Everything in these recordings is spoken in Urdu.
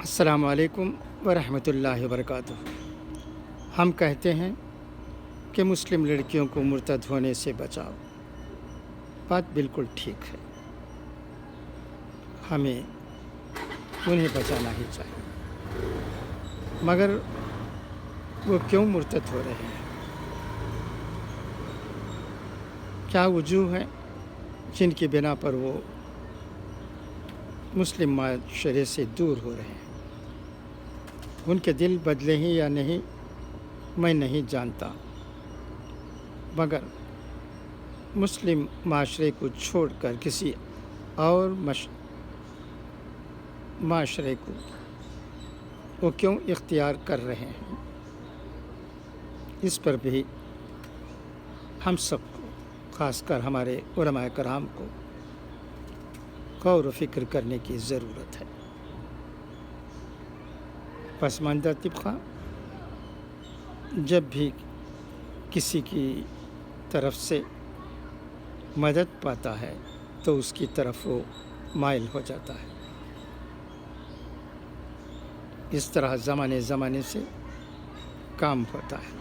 السلام علیکم ورحمۃ اللہ وبرکاتہ۔ ہم کہتے ہیں کہ مسلم لڑکیوں کو مرتد ہونے سے بچاؤ۔ بات بالکل ٹھیک ہے، ہمیں انہیں بچانا ہی چاہیے، مگر وہ کیوں مرتد ہو رہے ہیں؟ کیا وجوہ ہیں جن کی بنا پر وہ مسلم معاشرے سے دور ہو رہے ہیں؟ ان کے دل بدلے ہیں یا نہیں میں نہیں جانتا، مگر مسلم معاشرے کو چھوڑ کر کسی اور معاشرے کو وہ کیوں اختیار کر رہے ہیں؟ اس پر بھی ہم سب کو، خاص کر ہمارے علماء کرام کو غور و فکر کرنے کی ضرورت ہے۔ پسماندہ طبقہ جب بھی کسی کی طرف سے مدد پاتا ہے تو اس کی طرف وہ مائل ہو جاتا ہے۔ اس طرح زمانے سے کام ہوتا ہے۔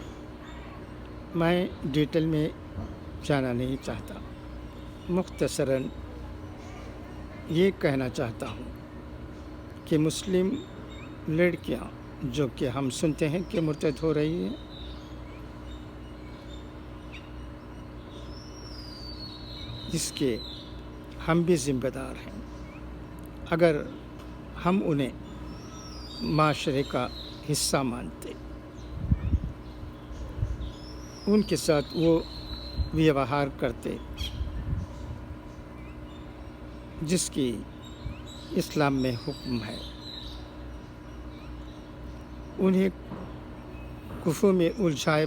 میں ڈیٹیل میں جانا نہیں چاہتا، مختصراً یہ کہنا چاہتا ہوں کہ مسلم لڑکیاں جو کہ ہم سنتے ہیں کہ مرتد ہو رہی ہیں، اس کے ہم بھی ذمہ دار ہیں۔ اگر ہم انہیں معاشرے کا حصہ مانتے، ان کے ساتھ وہ ویوہار کرتے جس کی اسلام میں حکم ہے، انہیں کفر میں الجھائے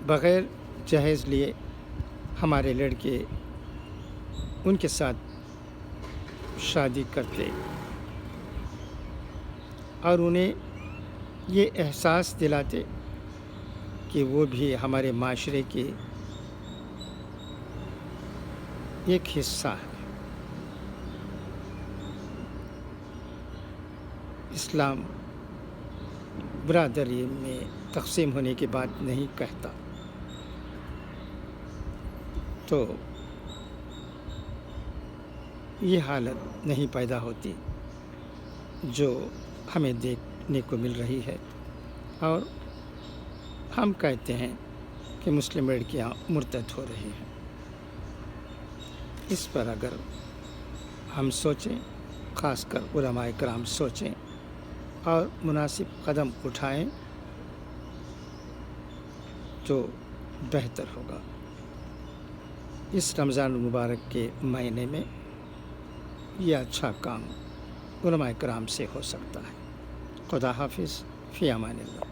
بغیر جہیز لیے ہمارے لڑکے ان کے ساتھ شادی کرتے اور انہیں یہ احساس دلاتے کہ وہ بھی ہمارے معاشرے کے ایک حصہ ہے۔ اسلام برادری میں تقسیم ہونے کی بات نہیں کہتا، تو یہ حالت نہیں پیدا ہوتی جو ہمیں دیکھنے کو مل رہی ہے، اور ہم کہتے ہیں کہ مسلم لڑکیاں مرتد ہو رہی ہیں۔ اس پر اگر ہم سوچیں، خاص کر علماء کرام سوچیں اور مناسب قدم اٹھائیں تو بہتر ہوگا۔ اس رمضان المبارک کے مہینے میں یہ اچھا کام علماء کرام سے ہو سکتا ہے۔ خدا حافظ، فی امان اللہ۔